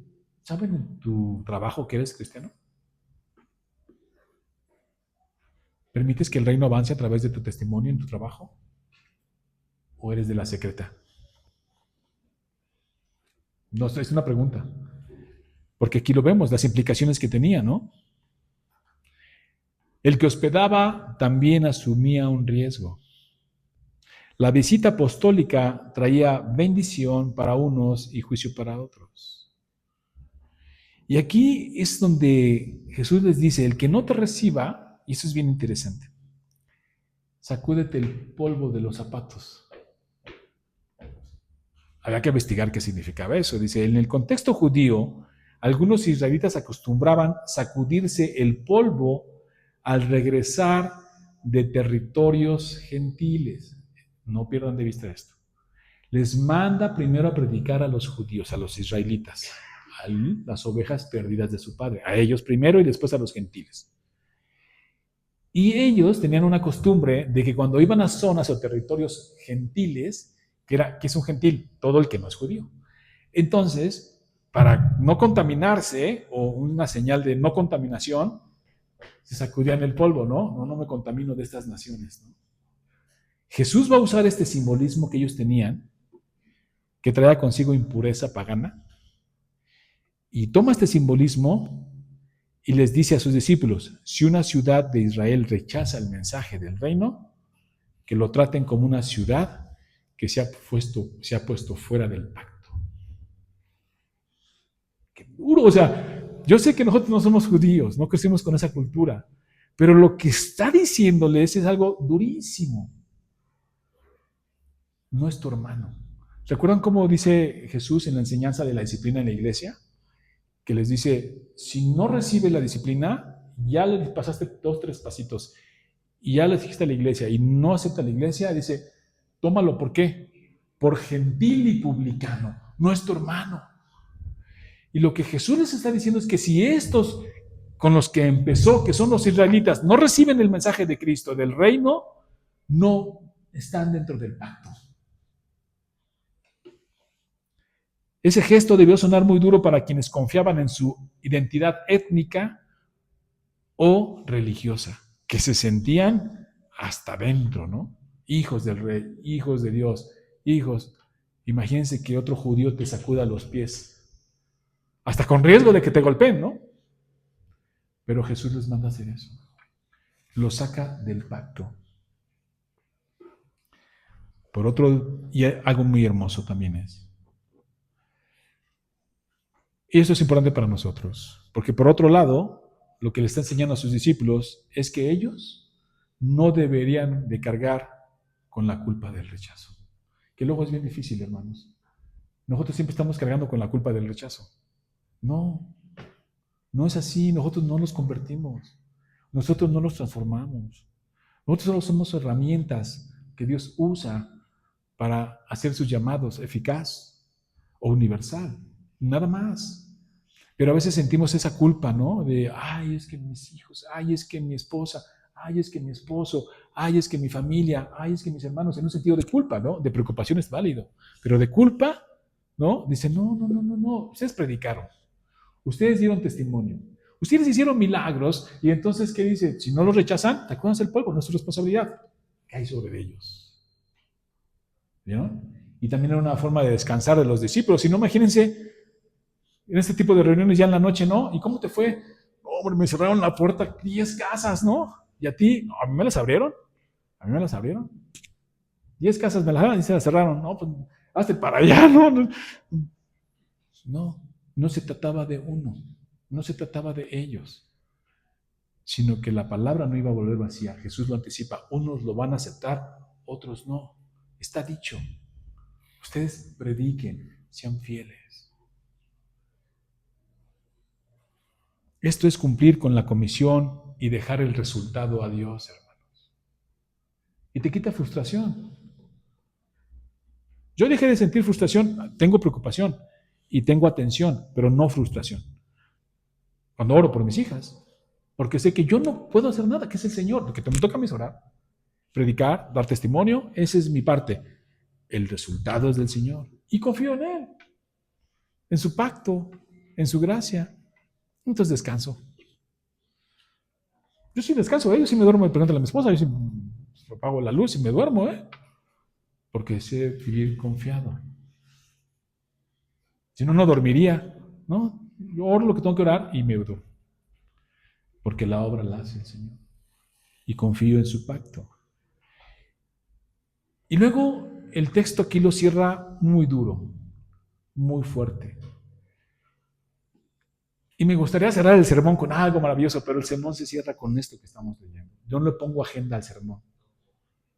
¿saben en tu trabajo que eres cristiano? ¿Permites que el reino avance a través de tu testimonio en tu trabajo? ¿O eres de la secreta? No, es una pregunta. Porque aquí lo vemos, las implicaciones que tenía, ¿no? El que hospedaba también asumía un riesgo. La visita apostólica traía bendición para unos y juicio para otros. Y aquí es donde Jesús les dice, el que no te reciba, y eso es bien interesante, sacúdete el polvo de los zapatos. Había que investigar qué significaba eso. Dice, en el contexto judío, algunos israelitas acostumbraban sacudirse el polvo al regresar de territorios gentiles. No pierdan de vista esto. Les manda primero a predicar a los judíos, a los israelitas, a las ovejas perdidas de su padre, a ellos primero y después a los gentiles. Y ellos tenían una costumbre de que cuando iban a zonas o territorios gentiles, que es un gentil, todo el que no es judío. Entonces, para no contaminarse, o una señal de no contaminación, se sacudían el polvo, ¿no? No me contamino de estas naciones, ¿no? Jesús va a usar este simbolismo que ellos tenían, que traía consigo impureza pagana, y toma este simbolismo y les dice a sus discípulos, si una ciudad de Israel rechaza el mensaje del reino, que lo traten como una ciudad que se ha puesto fuera del pacto. Qué duro, o sea, yo sé que nosotros no somos judíos, no crecimos con esa cultura, pero lo que está diciéndoles es algo durísimo. No es tu hermano. ¿Recuerdan cómo dice Jesús en la enseñanza de la disciplina en la iglesia? Que les dice, si no recibe la disciplina, ya le pasaste 2, 3 pasitos y ya le dijiste a la iglesia y no acepta la iglesia, dice, tómalo, ¿por qué? Por gentil y publicano, no es tu hermano. Y lo que Jesús les está diciendo es que si estos con los que empezó, que son los israelitas, no reciben el mensaje de Cristo, del reino, no están dentro del pacto. Ese gesto debió sonar muy duro para quienes confiaban en su identidad étnica o religiosa, que se sentían hasta dentro, ¿no? Hijos del rey, hijos de Dios, hijos. Imagínense que otro judío te sacuda los pies, hasta con riesgo de que te golpeen, ¿no? Pero Jesús les manda a hacer eso. Los saca del pacto. Por otro, y algo muy hermoso también es. Y esto es importante para nosotros, porque por otro lado, lo que le está enseñando a sus discípulos es que ellos no deberían de cargar con la culpa del rechazo. Que luego es bien difícil, hermanos. Nosotros siempre estamos cargando con la culpa del rechazo. No, no es así. Nosotros no nos convertimos. Nosotros no nos transformamos. Nosotros solo somos herramientas que Dios usa para hacer sus llamados eficaz o universal. Nada más. Pero a veces sentimos esa culpa, ¿no? De, ay, es que mis hijos, ay, es que mi esposa, ay, es que mi esposo, ay, es que mi familia, ay, es que mis hermanos, en un sentido de culpa, ¿no? De preocupación es válido, pero de culpa, ¿no? Dice, no, ustedes predicaron, ustedes dieron testimonio, ustedes hicieron milagros, y entonces, ¿qué dice? Si no los rechazan, acuérdense el polvo, no es su responsabilidad, cae sobre ellos. ¿No? Y también era una forma de descansar de los discípulos, si no, imagínense, en este tipo de reuniones ya en la noche, ¿no? ¿Y cómo te fue? Hombre, me cerraron la puerta 10 casas, ¿no? ¿Y a ti? No, a mí me las abrieron. A mí me las abrieron. 10 casas me las abrieron y se las cerraron. No, pues hazte para allá, ¿no? No, no se trataba de uno. No se trataba de ellos. Sino que la palabra no iba a volver vacía. Jesús lo anticipa. Unos lo van a aceptar, otros no. Está dicho. Ustedes prediquen, sean fieles. Esto es cumplir con la comisión y dejar el resultado a Dios, hermanos. Y te quita frustración. Yo dejé de sentir frustración, tengo preocupación y tengo atención, pero no frustración. Cuando oro por mis hijas, porque sé que yo no puedo hacer nada, que es el Señor. Lo que me toca a mí es orar, predicar, dar testimonio, esa es mi parte. El resultado es del Señor. Y confío en Él, en su pacto, en su gracia. Entonces descanso. Yo sí descanso, yo sí me duermo, pregúntale a mi esposa, yo sí apago la luz y me duermo, porque sé vivir confiado. Si no, no dormiría, ¿no? Yo oro lo que tengo que orar y me duermo. Porque la obra la hace el Señor. Y confío en su pacto. Y luego el texto aquí lo cierra muy duro, muy fuerte. Y me gustaría cerrar el sermón con algo maravilloso, pero el sermón se cierra con esto que estamos leyendo. Yo no le pongo agenda al sermón.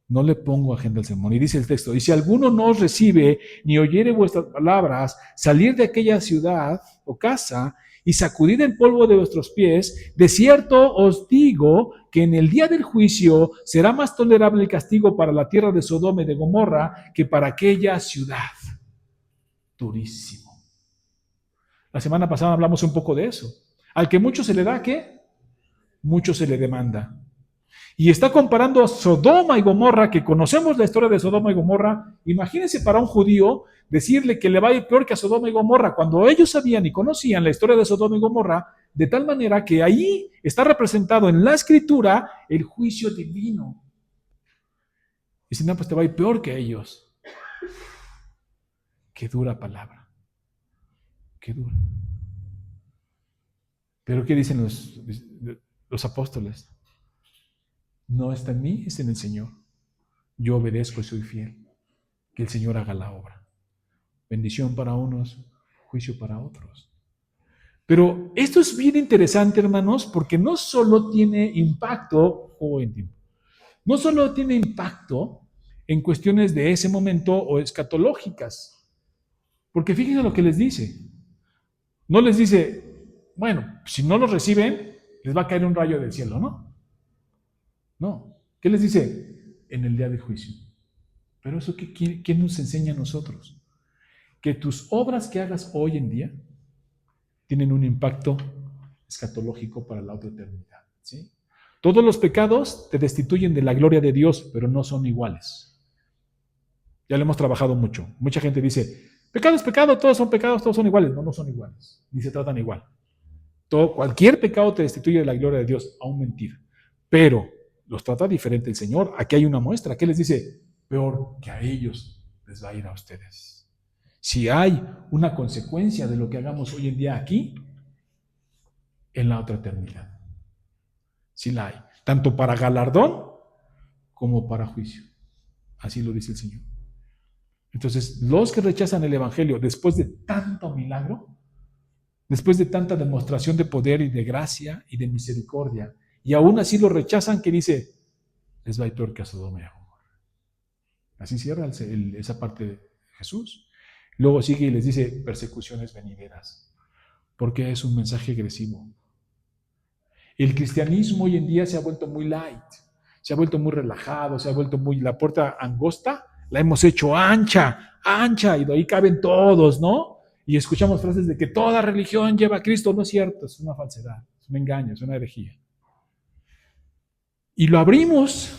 No le pongo agenda al sermón. Y dice el texto, y si alguno no os recibe ni oyere vuestras palabras, salir de aquella ciudad o casa y sacudid el polvo de vuestros pies, de cierto os digo que en el día del juicio será más tolerable el castigo para la tierra de Sodoma y de Gomorra que para aquella ciudad. Durísimo. La semana pasada hablamos un poco de eso. Al que mucho se le da, ¿qué? Mucho se le demanda. Y está comparando a Sodoma y Gomorra, que conocemos la historia de Sodoma y Gomorra. Imagínense para un judío decirle que le va a ir peor que a Sodoma y Gomorra, cuando ellos sabían y conocían la historia de Sodoma y Gomorra, de tal manera que ahí está representado en la escritura el juicio divino. Y si no, pues te va a ir peor que ellos. Qué dura palabra. Qué dura. Pero ¿qué dicen los apóstoles? No está en mí, es en el Señor. Yo obedezco y soy fiel. Que el Señor haga la obra. Bendición para unos, juicio para otros. Pero esto es bien interesante, hermanos, porque no solo tiene impacto, no solo tiene impacto en cuestiones de ese momento o escatológicas. Porque fíjense lo que les dice. No les dice, bueno, si no los reciben, les va a caer un rayo del cielo, ¿no? No. ¿Qué les dice? En el día del juicio. Pero eso, ¿qué nos enseña a nosotros? Que tus obras que hagas hoy en día tienen un impacto escatológico para la otra eternidad. ¿Sí? Todos los pecados te destituyen de la gloria de Dios, pero no son iguales. Ya lo hemos trabajado mucho. Mucha gente dice, pecado es pecado, todos son pecados, todos son iguales. No, no son iguales, ni se tratan igual. Cualquier pecado te destituye de la gloria de Dios, aún mentira. Pero los trata diferente el Señor. Aquí hay una muestra. ¿Qué les dice? Peor que a ellos les va a ir a ustedes. Si hay una consecuencia de lo que hagamos hoy en día aquí, en la otra eternidad. Sí la hay. Tanto para galardón como para juicio. Así lo dice el Señor. Entonces, los que rechazan el Evangelio después de tanto milagro, después de tanta demostración de poder y de gracia y de misericordia, y aún así lo rechazan, que dice, les va a ir peor que a Sodoma y a Gomorra. Así cierra esa parte de Jesús. Luego sigue y les dice, persecuciones venideras, porque es un mensaje agresivo. El cristianismo hoy en día se ha vuelto muy light, se ha vuelto muy relajado, se ha vuelto muy, la puerta angosta la hemos hecho ancha, ancha, y de ahí caben todos, ¿no? Y escuchamos frases de que toda religión lleva a Cristo. No es cierto, es una falsedad, es un engaño, es una herejía. Y lo abrimos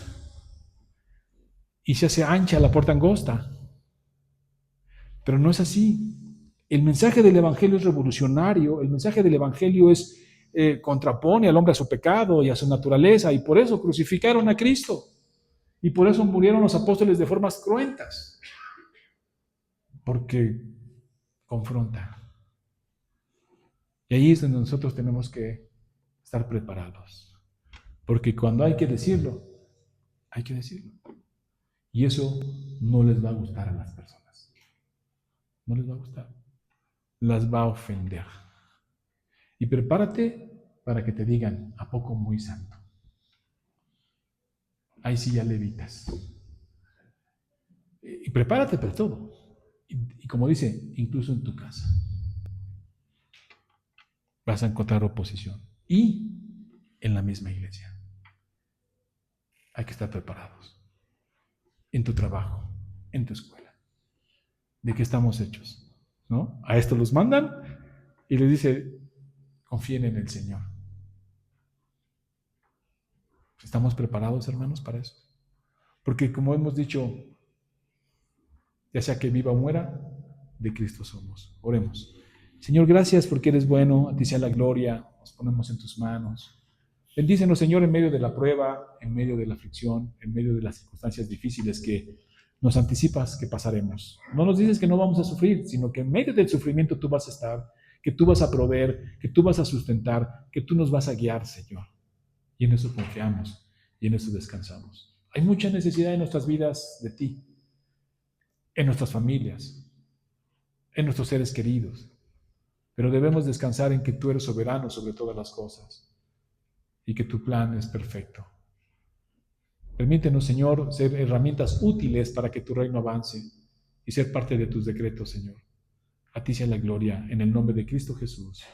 y se hace ancha la puerta angosta. Pero no es así. El mensaje del Evangelio es revolucionario, el mensaje del Evangelio es contrapone al hombre a su pecado y a su naturaleza, y por eso crucificaron a Cristo. Y por eso murieron los apóstoles de formas cruentas, porque confronta. Y ahí es donde nosotros tenemos que estar preparados, porque cuando hay que decirlo, hay que decirlo. Y eso no les va a gustar a las personas. No les va a gustar. Las va a ofender. Y prepárate para que te digan, ¿a poco muy santo? Ahí sí ya levitas. Y prepárate para todo. Y como dice, incluso en tu casa vas a encontrar oposición. Y en la misma iglesia. Hay que estar preparados. En tu trabajo, en tu escuela. ¿De qué estamos hechos? ¿No? A esto los mandan y les dice, confíen en el Señor. ¿Estamos preparados, hermanos, para eso? Porque como hemos dicho, ya sea que viva o muera, de Cristo somos. Oremos. Señor, gracias porque eres bueno, a ti sea la gloria, nos ponemos en tus manos. Bendícenos, Señor, en medio de la prueba, en medio de la aflicción, en medio de las circunstancias difíciles que nos anticipas que pasaremos. No nos dices que no vamos a sufrir, sino que en medio del sufrimiento tú vas a estar, que tú vas a proveer, que tú vas a sustentar, que tú nos vas a guiar, Señor. Y en eso confiamos y en eso descansamos. Hay mucha necesidad en nuestras vidas de ti, en nuestras familias, en nuestros seres queridos, pero debemos descansar en que tú eres soberano sobre todas las cosas y que tu plan es perfecto. Permítenos, Señor, ser herramientas útiles para que tu reino avance y ser parte de tus decretos, Señor. A ti sea la gloria, en el nombre de Cristo Jesús.